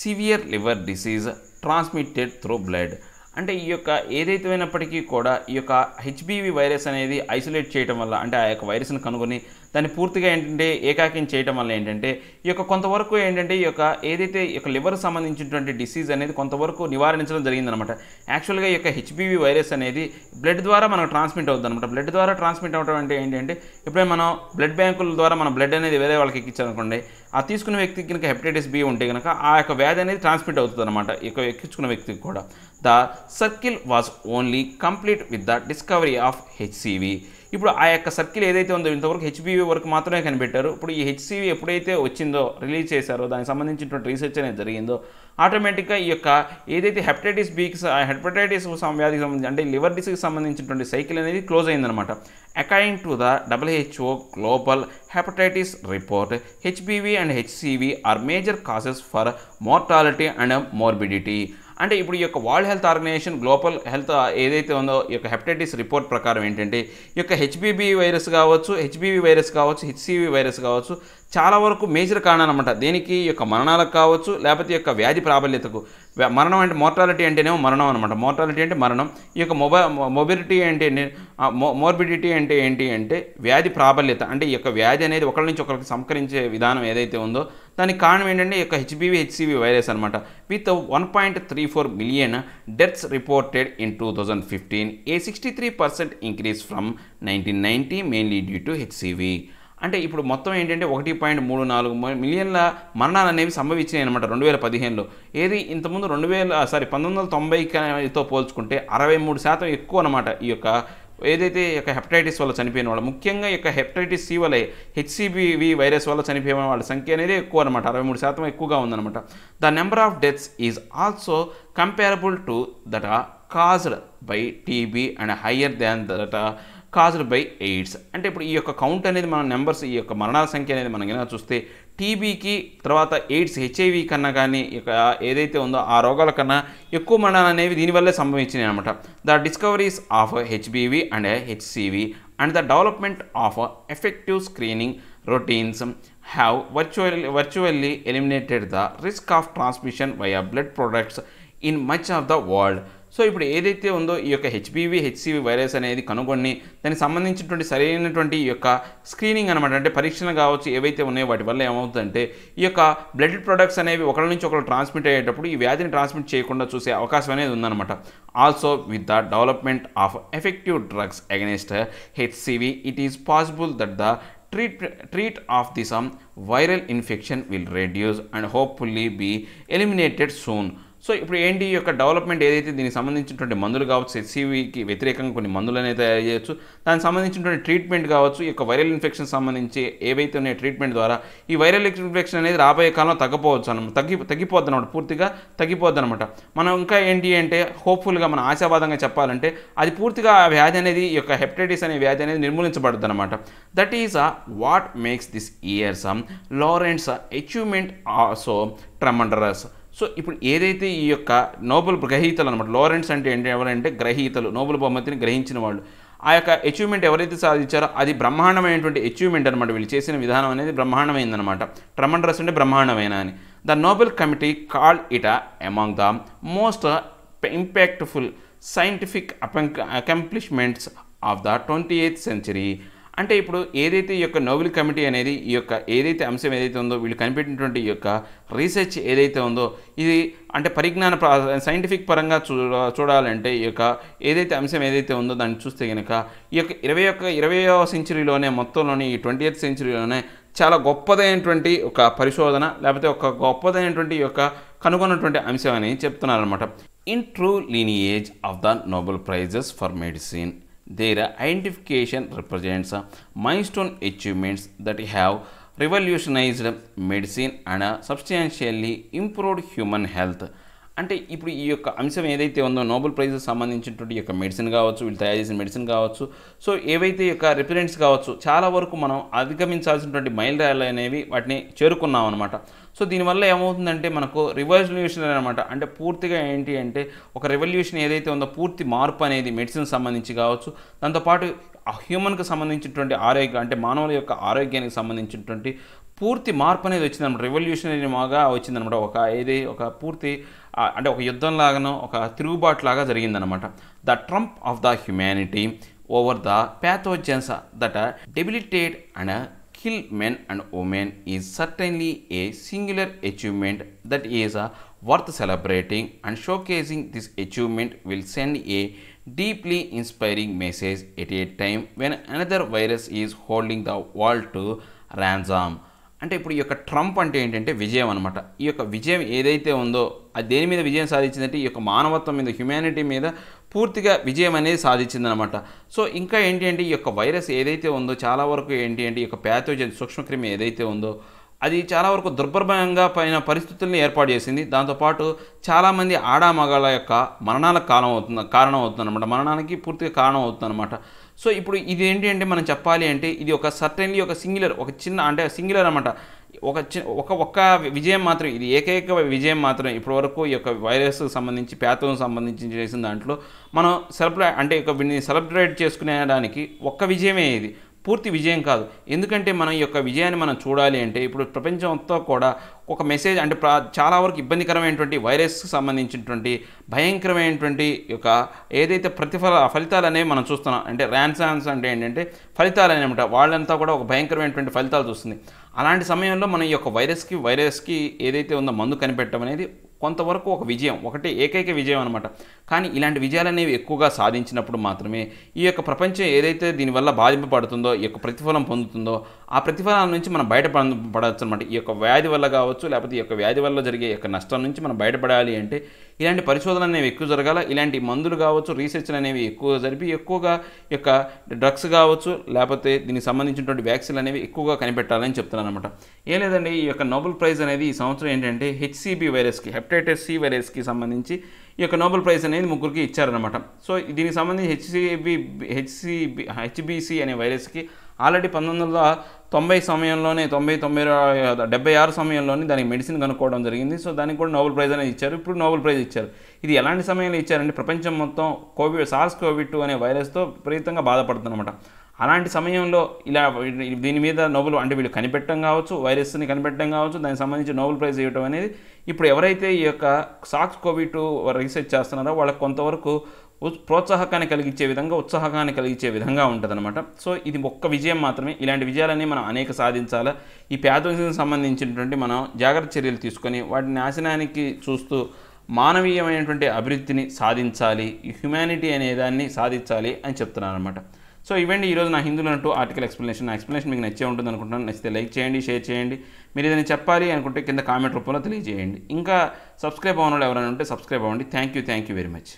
severe liver disease transmitted through blood. అంటే ఈ యొక్క ఏదైతే అయినప్పటికీ కూడా ఈ యొక్క హెచ్బివి వైరస్ అనేది ఐసోలేట్ చేయడం వల్ల అంటే ఆ యొక్క వైరస్ను కనుగొని దాన్ని పూర్తిగా ఏంటంటే ఏకాకిం చేయడం వల్ల ఏంటంటే ఈ యొక్క కొంతవరకు ఏంటంటే ఈ యొక్క ఏదైతే ఈ యొక్క లివర్ సంబంధించినటువంటి డిసీజ్ అనేది కొంతవరకు నివారించడం జరిగిందనమాట. యాక్చువల్గా ఈ యొక్క హెచ్బివి వైరస్ అనేది బ్లడ్ ద్వారా మనకు ట్రాన్స్మిట్ అవుతుంది అనమాట. బ్లడ్ ద్వారా ట్రాన్స్మిట్ అవ్వడం అంటే ఏంటంటే ఎప్పుడైనా మనం బ్లడ్ బ్యాంకుల ద్వారా మన బ్లడ్ అనేది వేరే వాళ్ళకి ఎక్కించాలనుకోండి ఆ తీసుకున్న వ్యక్తికి కనుక హెపటైటిస్ బి ఉంటే కనుక ఆ యొక్క వ్యాధి అనేది ట్రాన్స్మిట్ అవుతుంది అనమాట ఈ యొక్క ఎక్కించుకున్న వ్యక్తికి కూడా. The circle was only complete with the discovery of HCV. ఇప్పుడు ఆ యొక్క సర్కిల్ ఏదైతే ఉందో ఇంతవరకు హెచ్బివి వరకు మాత్రమే కనిపెట్టారు. ఇప్పుడు ఈ హెచ్సివి ఎప్పుడైతే వచ్చిందో రిలీజ్ చేశారో దానికి సంబంధించినటువంటి రీసెర్చ్ అనేది జరిగిందో ఆటోమేటిక్గా ఈ యొక్క ఏదైతే హెపటైటిస్ బికి హెపటైటిస్ వ్యాధికి సంబంధించి అంటే లివర్ డిసీజ్కి సంబంధించినటువంటి సైకిల్ అనేది క్లోజ్ అయిందనమాట. According to the WHO global hepatitis report HBV and HCV are major causes for mortality and morbidity. అంటే ఇప్పుడు ఈ యొక్క world health organisation global health ఏదైతే ఉందో ఈ యొక్క హెపటైటిస్ రిపోర్ట్ ప్రకారం ఏంటంటే ఈ యొక్క హెచ్బివి వైరస్ కావచ్చు హెచ్సివి వైరస్ కావచ్చు చాలా వరకు మేజర్ కారణాలు అనమాట. దేనికి ఈ యొక్క మరణాలకు కావచ్చు లేకపోతే ఈ యొక్క వ్యాధి ప్రాబల్యతకు. మరణం అంటే మోర్టాలిటీ అంటేనేమో మరణం అనమాట. మోర్టాలిటీ అంటే మరణం. ఈ యొక్క మొబిలిటీ అంటే మోర్బిడిటీ అంటే ఏంటి అంటే వ్యాధి ప్రాబల్యత. అంటే ఈ యొక్క వ్యాధి అనేది ఒకరి నుంచి ఒకరికి సంకరించే విధానం ఏదైతే ఉందో దానికి కారణం ఏంటంటే ఈ యొక్క హెచ్సివి వైరస్ అనమాట. With 1.34 million deaths reported in 2015 A 63% increase from 1990 mainly due to HCV. అంటే ఇప్పుడు మొత్తం ఏంటంటే 1.34 మిలియన్ల మరణాలు అనేవి సంభవించాయి అనమాట 2015లో. ఏది ఇంతకుముందు 1990తో పోల్చుకుంటే 63% ఎక్కువ అనమాట ఈ యొక్క ఏదైతే ఈ యొక్క హెపటైటిస్ వల్ల చనిపోయిన వాళ్ళు, ముఖ్యంగా ఈ యొక్క హెపటైటిస్ సి వల్ల హెచ్సిబివి వైరస్ వల్ల చనిపోయిన వాళ్ళ సంఖ్య అనేది ఎక్కువ అనమాట, 63% ఎక్కువగా ఉందన్నమాట. The number of deaths is also comparable to that caused by TB and higher than that caused by AIDS. అంటే ఇప్పుడు ఈ యొక్క కౌంట్ అనేది మన నెంబర్స్, ఈ యొక్క మరణాల సంఖ్య అనేది మనం కనుక చూస్తే టీబీకి తర్వాత ఎయిడ్స్ హెచ్ఐవి కన్నా కానీ ఇక ఏదైతే ఉందో ఆ రోగాల కన్నా ఎక్కువ మరణాలు అనేవి దీనివల్లే సంభవించినాయి అనమాట. The discoveries of HBV and HCV and the development of effective screening routines have virtually eliminated the risk of transmission via blood products in much of the world. So ఇప్పుడు ఏదైతే ఉందో ఈ యొక్క హెచ్బివి హెచ్సివి వైరస్ అనేది కనుగొని దానికి సంబంధించినటువంటి సరైనటువంటి ఈ యొక్క స్క్రీనింగ్ అనమాట, అంటే పరీక్షలు కావచ్చు ఏవైతే ఉన్నాయో వాటి వల్ల ఏమవుతుందంటే ఈ యొక్క బ్లడ్ ప్రొడక్ట్స్ అనేవి ఒకరి నుంచి ఒకరు ట్రాన్స్మిట్ అయ్యేటప్పుడు ఈ వ్యాధిని ట్రాన్స్మిట్ చేయకుండా చూసే అవకాశం అనేది ఉందన్నమాట. Also with the development of effective drugs against HCV it is possible that the treat of this viral infection will reduce and hopefully be eliminated soon. So ఇప్పుడు ఏంటి ఈ యొక్క డెవలప్మెంట్ ఏదైతే దీనికి సంబంధించినటువంటి మందులు కావచ్చు, హెచ్సివికి వ్యతిరేకంగా కొన్ని మందులు అనేది తయారు చేయొచ్చు, దానికి సంబంధించినటువంటి ట్రీట్మెంట్ కావచ్చు, ఈ యొక్క వైరల్ ఇన్ఫెక్షన్ సంబంధించి ఏవైతే ఉన్నాయో ట్రీట్మెంట్ ద్వారా ఈ వైరల్ ఇన్ఫెక్షన్ అనేది రాబోయే కాలంలో తగ్గపోవచ్చు అనమాట, తగ్గిపోద్ది అనమాట, పూర్తిగా తగ్గిపోద్ది అనమాట. మనం ఇంకా ఏంటి అంటే హోప్ఫుల్గా మన ఆశావాదంగా చెప్పాలంటే అది పూర్తిగా ఆ వ్యాధి అనేది ఈ యొక్క హెపటైటిస్ అనే వ్యాధి అనేది నిర్మూలించబడుతుంది అనమాట. That is what makes this year's laureates achievement also tremendous. So ఇప్పుడు ఏదైతే ఈ యొక్క నోబెల్ గ్రహీతలు అనమాట, లారెన్స్ అంటే ఏంటి, ఎవరంటే గ్రహీతలు, నోబెల్ బహుమతిని గ్రహించిన వాళ్ళు, ఆ యొక్క అచీవ్మెంట్ ఎవరైతే సాధించారో అది బ్రహ్మాండమైనటువంటి అచీవ్మెంట్ అనమాట. వీళ్ళు చేసిన విధానం అనేది బ్రహ్మాండమైందనమాట. ట్రెమండరస్ అంటే బ్రహ్మాండమైన అని. The Nobel committee called it among the most impactful scientific accomplishments of the 20th century. అంటే ఇప్పుడు ఏదైతే ఈ యొక్క నోబెల్ కమిటీ అనేది ఈ యొక్క ఏదైతే అంశం ఏదైతే ఉందో వీళ్ళు కనిపెట్టినటువంటి ఈ యొక్క రీసెర్చ్ ఏదైతే ఉందో ఇది అంటే పరిజ్ఞాన సైంటిఫిక్ పరంగా చూడాలంటే ఈ యొక్క ఏదైతే అంశం ఏదైతే ఉందో దాన్ని చూస్తే కనుక ఈ యొక్క 21వ సెంచరీలోనే మొత్తంలోని ఈ 20th centuryలోనే చాలా గొప్పదైనటువంటి ఒక పరిశోధన లేకపోతే ఒక గొప్పదైనటువంటి ఈ యొక్క కనుగొన్నటువంటి అంశం అని చెప్తున్నారనమాట. In true lineage of the Nobel prices for medicine, their identification represents milestone achievements that have revolutionized medicine and substantially improved human health. అంటే ఇప్పుడు ఈ యొక్క అంశం ఏదైతే ఉందో నోబెల్ ప్రైజ్కి సంబంధించినటువంటి యొక్క మెడిసిన్ కావచ్చు, వీళ్ళు తయారు చేసిన మెడిసిన్ కావచ్చు, సో ఏవైతే యొక్క రిఫరెన్స్ కావచ్చు, చాలా వరకు మనం అధిగమించాల్సినటువంటి మైలురాళ్ళు అనేవి వాటిని చేరుకున్నాం అనమాట. సో దీనివల్ల ఏమవుతుందంటే మనకు రివల్యూషన్ అనమాట, అంటే పూర్తిగా ఏంటి అంటే ఒక రెవల్యూషన్ ఏదైతే ఉందో పూర్తి మార్పు అనేది మెడిసిన్ సంబంధించి కావచ్చు, దాంతోపాటు హ్యూమన్కి సంబంధించినటువంటి ఆరోగ్యం అంటే మానవుల యొక్క ఆరోగ్యానికి సంబంధించినటువంటి పూర్తి మార్పు అనేది వచ్చిందన్నమాట. రెవల్యూషనరీగా వచ్చిందనమాట. ఒక పూర్తి అంటే ఒక యుద్ధం లాగానో ఒక తిరుగుబాటు లాగా జరిగిందనమాట. The Trump of the humanity over the pathogens that debilitate and kill men and women is certainly a singular achievement that is worth celebrating, and showcasing this achievement will send a deeply inspiring message at a time when another virus is holding the world to ransom. అంటే ఇప్పుడు ఈ యొక్క Trump అంటే ఏంటంటే విజయం అనమాట. ఈ యొక్క విజయం ఏదైతే ఉందో అది దేని మీద విజయం సాధించిందంటే ఈ యొక్క మానవత్వం మీద, హ్యుమానిటీ మీద పూర్తిగా విజయం అనేది సాధించిందనమాట. సో ఇంకా ఏంటి అంటే ఈ యొక్క వైరస్ ఏదైతే ఉందో చాలా వరకు ఏంటి అంటే ఈ యొక్క ప్యాథోజన్ సూక్ష్మక్రిమి ఏదైతే ఉందో అది చాలా వరకు దుర్భరంగా పైన పరిస్థితుల్ని ఏర్పాటు చేసింది. దాంతోపాటు చాలామంది ఆడామగాళ్ళ యొక్క మరణాలకు కారణం అవుతుందన్నమాట, మరణానికి పూర్తిగా కారణం అవుతుందన్నమాట. సో ఇప్పుడు ఇది ఏంటి అంటే మనం చెప్పాలి అంటే ఇది ఒక సర్టెన్లీ ఒక సింగులర్, ఒక చిన్న అంటే సింగులర్ అనమాట. ఒక్క విజయం మాత్రం, ఇది ఏకైక విజయం మాత్రం ఇప్పటివరకు ఈ యొక్క వైరస్కి సంబంధించి ప్యాథోజన్ సంబంధించి చేసిన దాంట్లో మనం సెలబ్రేట్ చేసుకునేదానికి ఒక్క విజయమే ఇది, పూర్తి విజయం కాదు. ఎందుకంటే మనం ఈ యొక్క విజయాన్ని మనం చూడాలి అంటే ఇప్పుడు ప్రపంచం అంతా కూడా ఒక మెసేజ్ అంటే చాలా వరకు ఇబ్బందికరమైనటువంటి వైరస్కి సంబంధించినటువంటి భయంకరమైనటువంటి యొక్క ఏదైతే ఫలితాలు అనేవి మనం చూస్తున్నాం. అంటే ర్యాన్సాన్స్ అంటే ఏంటంటే ఫలితాలు అనమాట, వాళ్ళంతా కూడా ఒక భయంకరమైనటువంటి ఫలితాలు చూస్తుంది. అలాంటి సమయంలో మనం ఈ యొక్క వైరస్కి ఏదైతే ఉందో మందు కనిపెట్టడం అనేది కొంతవరకు ఒక విజయం, ఒకటి ఏకైక విజయం అనమాట. కానీ ఇలాంటి విజయాలనేవి ఎక్కువగా సాధించినప్పుడు మాత్రమే ఈ యొక్క ప్రపంచం ఏదైతే దీనివల్ల బాధింపబడుతుందో, ఈ యొక్క ప్రతిఫలం పొందుతుందో, ఆ ప్రతిఫలాల నుంచి మనం బయటపడవచ్చు అనమాట. ఈ యొక్క వ్యాధి వల్ల కావచ్చు, లేకపోతే ఈ యొక్క వ్యాధి వల్ల జరిగే యొక్క నష్టం నుంచి మనం బయటపడాలి అంటే ఇలాంటి పరిశోధనలు అనేవి ఎక్కువ జరగాల. ఇలాంటి మందులు కావచ్చు, రీసెర్చ్లు అనేవి ఎక్కువగా జరిపి ఎక్కువగా ఈ యొక్క డ్రగ్స్ కావచ్చు, లేకపోతే దీనికి సంబంధించినటువంటి వ్యాక్సిన్లు అనేవి ఎక్కువగా కనిపెట్టాలని చెప్తున్నాను అనమాట. ఏం లేదండి, ఈ యొక్క నోబెల్ ప్రైజ్ అనేది ఈ సంవత్సరం ఏంటంటే హెచ్సిబి వైరస్కి, హెపటైటిస్ సి వైరస్కి సంబంధించి ఈ యొక్క నోబెల్ ప్రైజ్ అనేది ముగ్గురికి ఇచ్చారనమాట. సో దీనికి సంబంధించి హెచ్బిసి అనే వైరస్కి ఆల్రెడీ 1990 సమయంలోనే 76 సమయంలోనే దానికి మెడిసిన్ కనుక్కోవడం జరిగింది. సో దానికి కూడా నోబెల్ ప్రైజ్ అనేది ఇచ్చారు. ఇప్పుడు నోబెల్ ప్రైజ్ ఇచ్చారు. ఇది ఎలాంటి సమయంలో ఇచ్చారంటే ప్రపంచం మొత్తం SARS-CoV-2 అనే వైరస్తో విపరీతంగా బాధపడుతుందన్నమాట. అలాంటి సమయంలో ఇలా దీని మీద నోబెల్ అంటే వీళ్ళు కనిపెట్టడం కావచ్చు, వైరస్ని కనిపెట్టడం కావచ్చు, దానికి సంబంధించి నోబెల్ ప్రైజ్ ఇవ్వడం అనేది ఇప్పుడు ఎవరైతే ఈ యొక్క SARS-CoV-2 రీసెర్చ్ చేస్తున్నారో వాళ్ళకి కొంతవరకు ప్రోత్సాహకాన్ని కలిగించే విధంగా, ఉత్సాహకాన్ని కలిగించే విధంగా ఉంటుందన్నమాట. సో ఇది ఒక్క విజయం మాత్రమే. ఇలాంటి విజయాలన్నీ మనం అనేక సాధించాలా. ఈ ప్యాథోజన్కి సంబంధించినటువంటి మనం జాగ్రత్త చర్యలు తీసుకొని వాటి నాశనానికి చూస్తూ మానవీయమైనటువంటి అభివృద్ధిని సాధించాలి, హ్యుమానిటీ అనే దాన్ని సాధించాలి అని చెప్తున్నాను అనమాట. సో ఇవండి ఈరోజు నా హిందూలో అంటూ ఆర్టికల్ ఎక్స్ప్లెనేషన్. నా ఎక్స్ప్లెనేషన్ మీకు నచ్చే ఉంటుంది అనుకుంటున్నాను. నచ్చితే లైక్ చేయండి, షేర్ చేయండి. మీరు ఏదైనా చెప్పాలి అనుకుంటే కింద కామెంట్ రూపంలో తెలియజేయండి. ఇంకా సబ్స్క్రైబ్ అవ్వని వాళ్ళు ఎవరైనా ఉంటే సబ్స్క్రైబ్ అవ్వండి. Thank you very much.